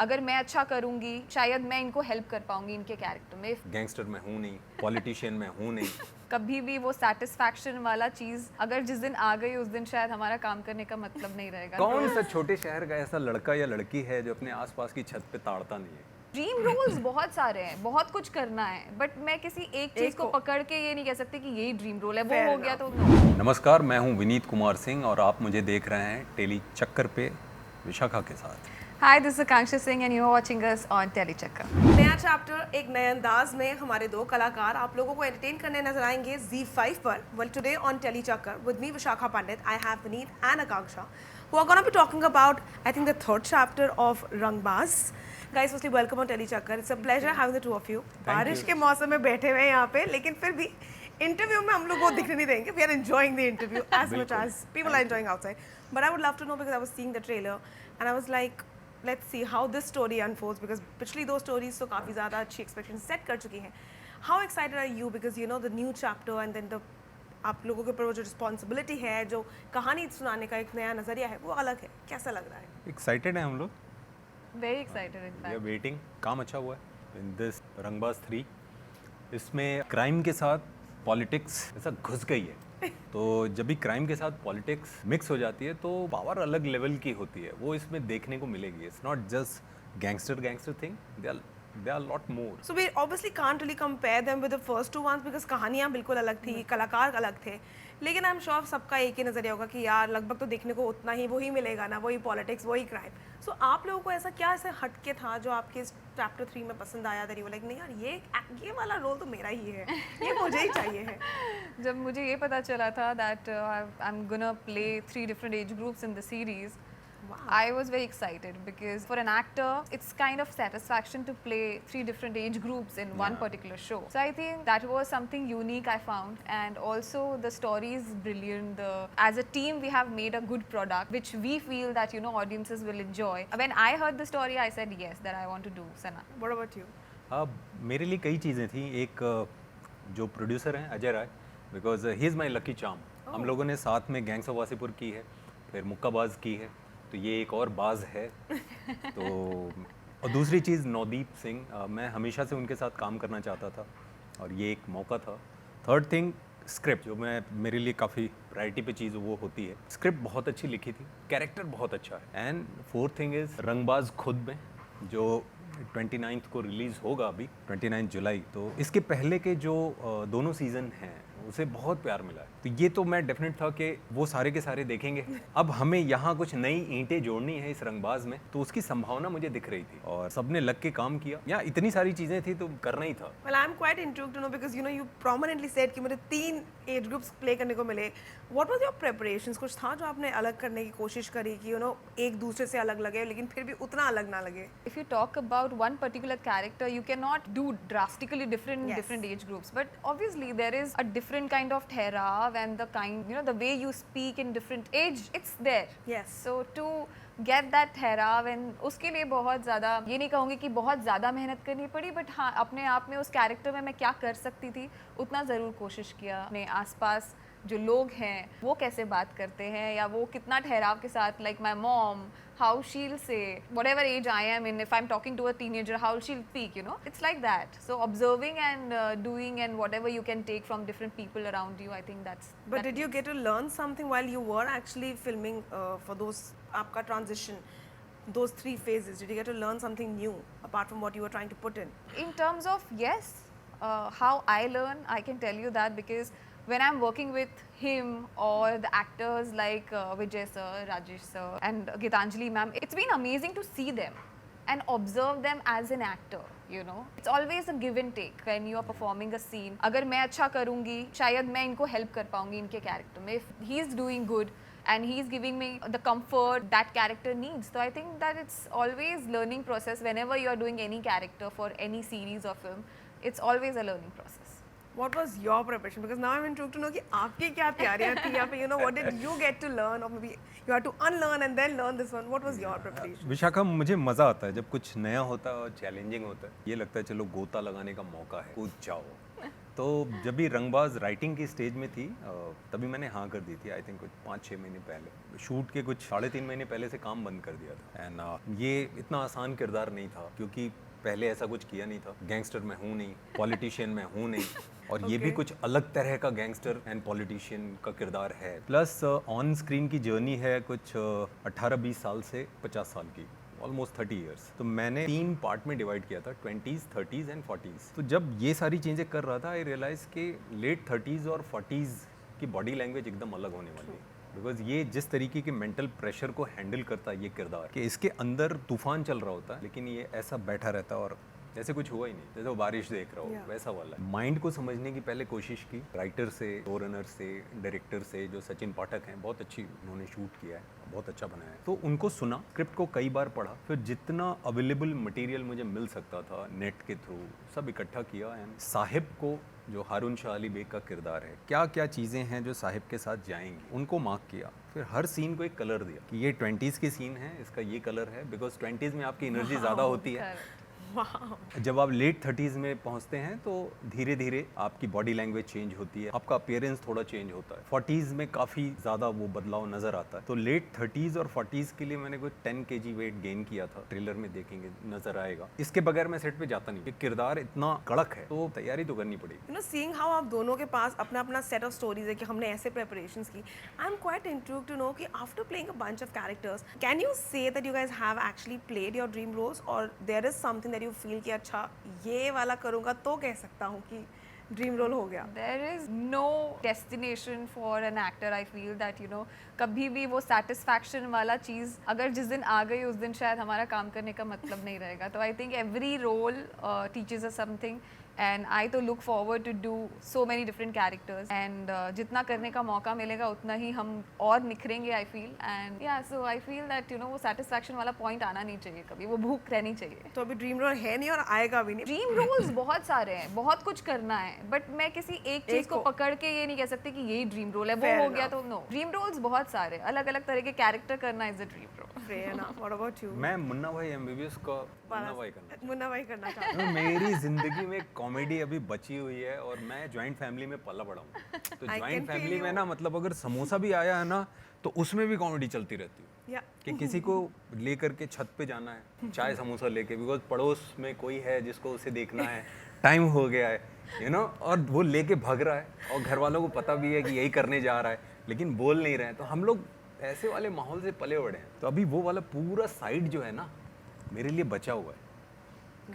अगर मैं अच्छा करूंगी शायद मैं इनको हेल्प कर पाऊंगी इनके कैरेक्टर में। गैंगस्टर में हूँ नहीं, पॉलिटिशियन में हूँ नहीं। कभी भी वो सेटिस्फैक्शन वाला चीज अगर जिस दिन आ गई उस दिन शायद हमारा काम करने का मतलब नहीं रहेगा। कौन सा छोटे शहर का ऐसा लड़का या लड़की है जो अपने आसपास की छत पे ताड़ता नहीं है? ड्रीम रोल्स बहुत सारे हैं, बहुत कुछ करना है, बट मैं किसी एक चीज को पकड़ के ये नहीं कह सकती कि यही ड्रीम रोल है, वो हो गया तो नो। नमस्कार, मैं हूँ विनीत कुमार सिंह और आप मुझे देख रहे हैं टेली चक्कर पे विशाखा के साथ। Hi, this is Akanksha Singh and you are watching us on Telly Chakkar. नया चैप्टर एक नए अंदाज में हमारे दो कलाकार आप लोगों को एंटरटेन करने नजर आएंगे Z5 पर। वेल टुडे ऑन टेली चक्कर with me Vishakha Pandit, I have Vineet and Akanksha who are going to be talking about I think the third chapter of Rangbaz. Guys, firstly welcome on Tele Chakkar. It's a pleasure having the two of you. बारिश के मौसम में बैठे हुए हैं यहाँ पे, लेकिन फिर भी इंटरव्यू में हम लोग को दिखने नहीं देंगे. We are enjoying the interview as much as people are enjoying outside. But I would love to know, because I was seeing the trailer and I was like, let's see how this story unfolds, because पिछली दो stories तो काफी ज़्यादा अच्छी expectations set कर चुकी हैं. How excited are you, because you know the new chapter and then the आप लोगों के ऊपर वो जो रिस्पॉन्सिबिलिटी है, जो कहानी सुनाने का एक नया नज़रिया है, वो अलग है. कैसा लग रहा है? एक्साइटेड हैं हम लोग, very excited in we are fact. Waiting. काम अच्छा हुआ है इन दिस रंगबाज 3। इसमें क्राइम के साथ पॉलिटिक्स ऐसा घुस गई है। तो जब भी क्राइम के साथ पॉलिटिक्स मिक्स हो जाती है तो पावर अलग लेवल की होती है, वो इसमें देखने को मिलेगी। It's not just gangster thing, they are lot more. So we obviously can't really compare them with the first two ones, because कहानियाँ बिल्कुल अलग थी, कलाकार अलग थे. लेकिन आई एम श्योर सबका एक ही नज़रिया होगा कि यार लगभग तो देखने को उतना ही वही मिलेगा ना, वही पॉलिटिक्स, वही क्राइम. सो आप लोगों को ऐसा क्या ऐसे हटके था जो आपके इस चैप्टर 3 में पसंद आया? दैट यू वर लाइक, नहीं यार ये वाला रोल तो मेरा ही है, ये मुझे ही चाहिए है. जब मुझे ये पता चला था that I am gonna play 3 different age groups in the series, I was very excited, because for an actor it's kind of satisfaction to play 3 different age groups in one particular show. So I think that was something unique I found, and also the story is brilliant. As a team we have made a good product which we feel that audiences will enjoy. When I heard the story I said yes, that I want to do Sana. What about you? अब मेरे लिए कई चीज़ें थी। एक जो producer हैं Ajay Rai, because he is my lucky charm. हम लोगों ने साथ में गैंग्स ऑफ वासीपुर की है, फिर मुक्काबाज की है, तो ये एक और बाज है। तो और दूसरी चीज़ नवदीप सिंह, मैं हमेशा से उनके साथ काम करना चाहता था और ये एक मौका था। थर्ड थिंग, स्क्रिप्ट जो मेरे लिए काफ़ी प्रायोरिटी पे चीज़ वो होती है। स्क्रिप्ट बहुत अच्छी लिखी थी, कैरेक्टर बहुत अच्छा है। एंड फोर्थ थिंग इज़ रंगबाज खुद में, जो 29 को रिलीज़ होगा, अभी 29 जुलाई। तो इसके पहले के जो दोनों सीज़न हैं उसे बहुत प्यार मिला है। तो ये तो मैं डेफिनेट था कि वो सारे के सारे देखेंगे। अब हमें यहाँ कुछ नई ईंटें जोड़नी है इस रंगबाज में, तो उसकी संभावना मुझे दिख रही थी और सबने लग के काम किया। यहाँ इतनी सारी चीज़ें थी तो करना ही था। Well, I'm quite intrigued to know, because you prominently said कि मुझे 3 एज ग्रुप्स प्ले करने को मिले. What was your preparations? कुछ था जो आपने अलग करने की कोशिश करी कि एक दूसरे से अलग लगे लेकिन फिर भी उतना अलग ना लगे? If you talk about one particular character, you cannot do drastically different Yes. different age groups. But obviously there is a different kind of ठहराव and the kind, the way you speak in different age, it's there. Yes. So to get that ठहराव, and उसके लिए बहुत ज़्यादा, ये नहीं कहूँगी कि बहुत ज़्यादा मेहनत करनी पड़ी, बट हाँ, अपने आप में उस कैरेक्टर में मैं क्या कर सकती थी उतना ज़रूर कोशिश किया। अपने आसपास जो लोग हैं वो कैसे बात करते हैं, या वो कितना ठहराव के साथ, like my mom, how she'll say, whatever age I am in, if I'm talking to a teenager, how she'll speak, it's like that. So observing and doing, and whatever you can take from different people around you, I think that's. But did you get to learn something while you were actually filming for those आपका transition, those 3 phases? Did you get to learn something new apart from what you were trying to put in? In terms of, yes, how I learn, I can tell you that, because when I'm working with him or the actors like Vijay sir, Rajesh sir and Gitanjali ma'am, it's been amazing to see them and observe them as an actor, It's always a give and take when you are performing a scene. अगर मैं अच्छा करूँगी शायद मैं इनको help कर पाऊँगी इनके character में. If he's doing good and he's giving me the comfort that character needs. So I think that it's always learning process whenever you are doing any character for any series or film. It's always a learning process. What was your preparation? Because now I'm intrigued to know कि आपकी क्या तैयारियां थी या फिर what did you get to learn, or maybe you had to unlearn and then learn this one. What was your preparation? Vishakha, मुझे मज़ा आता है जब कुछ नया होता है और चैलेंजिंग होता है। ये लगता है चलो गोता लगाने का मौका है, कूद जाओ। तो जब भी रंगबाज राइटिंग की स्टेज में थी तभी मैंने हाँ कर दी थी। आई थिंक कुछ 5-6 महीने पहले, शूट के कुछ 3.5 महीने पहले से काम बंद कर दिया था। एंड ये इतना आसान किरदार नहीं था क्योंकि पहले ऐसा कुछ किया नहीं था। गैंगस्टर मैं हूँ नहीं, पॉलिटिशियन मैं हूँ नहीं, और ये भी कुछ अलग तरह का गैंगस्टर एंड पॉलिटिशियन का किरदार है। प्लस ऑन स्क्रीन की जर्नी है कुछ 18-20 साल से 50 साल की, ऑलमोस्ट 30 इयर्स। तो मैंने 3 पार्ट में डिवाइड किया था, 20s, 30s एंड 40s। तो जब ये सारी चीज़ें कर रहा था, आई रियलाइज कि लेट 30s और 40s की बॉडी लैंग्वेज एकदम अलग होने वाली है। बिकॉज ये जिस तरीके के मेंटल प्रेशर को हैंडल करता है ये किरदार, कि इसके अंदर तूफान चल रहा होता है लेकिन ये ऐसा बैठा रहता है और जैसे कुछ हुआ ही नहीं, जैसे वो बारिश देख रहा हो वैसा वाला है। माइंड को समझने की पहले कोशिश की, राइटर से, शो रनर से, डायरेक्टर से, जो सचिन पाठक हैं, बहुत अच्छी उन्होंने शूट किया है, बहुत अच्छा बनाया है। तो उनको सुना, स्क्रिप्ट को कई बार पढ़ा, फिर जितना अवेलेबल मटेरियल मुझे मिल सकता था नेट के थ्रू सब इकट्ठा किया। एंड साहिब को, जो हारून शाह अली बेग का किरदार है, क्या क्या चीज़ें हैं जो साहिब के साथ जाएंगी, उनको मार्क किया। फिर हर सीन को एक कलर दिया कि ये 20s की सीन है, इसका ये कलर है, बिकॉज 20s में आपकी एनर्जी ज़्यादा होती है। जब आप लेट 30s में पहुंचते हैं तो धीरे धीरे आपकी बॉडी लैंग्वेज चेंज होती है, आपका अपीयरेंस थोड़ा चेंज होता है। 40s में काफ़ी ज़्यादा वो बदलाव नज़र आता है। तो लेट 30s और 40s के लिए मैंने कोई 10 kg वेट गेन किया था। ट्रेलर में देखेंगे, नज़र आएगा। इसके बगैर मैं सेट पे जाता नहीं। ये किरदार इतना कड़क है तो तैयारी तो करनी पड़ेगी। यू नो, सीइंग हाउ आप दोनों के पास अपना अपना सेट ऑफ स्टोरीज है कि हमने ऐसे प्रिपरेशंस की, I am quite intrigued to know कि after playing a bunch of characters, can you say that you guys have actually played your dream roles, और there is something that you feel कि अच्छा ये वाला करूँगा तो कह सकता हूँ कि ड्रीम रोल हो गया? There is no destination for an actor. I feel that you know कभी भी वो satisfaction वाला चीज़ अगर जिस दिन आ गई उस दिन शायद हमारा काम करने का मतलब नहीं रहेगा। तो I think every role teaches us something. And I तो look forward to do so many different characters. And जितना करने का मौका मिलेगा उतना ही हम और निखरेंगे I feel. And yeah, so I feel that you know वो satisfaction वाला point आना नहीं चाहिए कभी, वो भूख रहनी चाहिए। तो अभी ड्रीम रोल है नहीं और आएगा भी नहीं। ड्रीम रोल्स बहुत सारे हैं, बहुत कुछ करना है, बट मैं किसी एक चीज को पकड़ के ये नहीं कह सकती कि यही ड्रीम रोल है, वो हो गया तो नो। ड्रीम रोल्स बहुत सारे, अलग अलग तरह के कैरेक्टर करना is a dream role. Fair enough. What about you? मैं मुन्ना भाई MBBS का मुन्ना भाई करना चाहता हूँ। मेरी जिंदगी में कॉमेडी अभी बची हुई है और मैं जॉइंट फैमिली में पला बड़ा हूँ। तो जॉइंट फैमिली में ना, मतलब अगर समोसा भी आया है ना तो उसमें भी कॉमेडी चलती रहती है। कि किसी को लेकर के छत पे जाना है चाय समोसा लेके, बिकॉज पड़ोस में कोई है जिसको उसे देखना है, टाइम हो गया है, यू नो, और वो लेके भाग रहा है और घर वालों को पता भी है कि यही करने जा रहा है लेकिन बोल नहीं रहे हैं। तो हम लोग ऐसे वाले माहौल से पले बड़े हैं। तो अभी वो वाला पूरा साइड जो है ना मेरे लिए बचा हुआ है।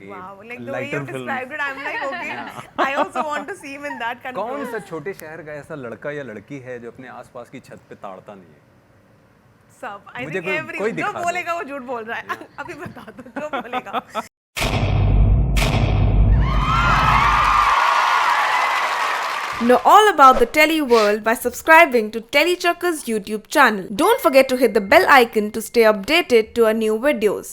Wow, like the way you described it, I'm like, okay, I also want to see him in that kind of. कौन सा छोटे शहर का ऐसा लड़का या लड़की है जो अपने आसपास की छत पे ताड़ता नहीं है? सब, I think every जो बोलेगा वो झूठ बोल रहा है। अभी बता दो जो बोलेगा। Know all about the Telly world by subscribing to Telly Chakka's YouTube channel. Don't forget to hit the bell icon to stay updated to our new videos.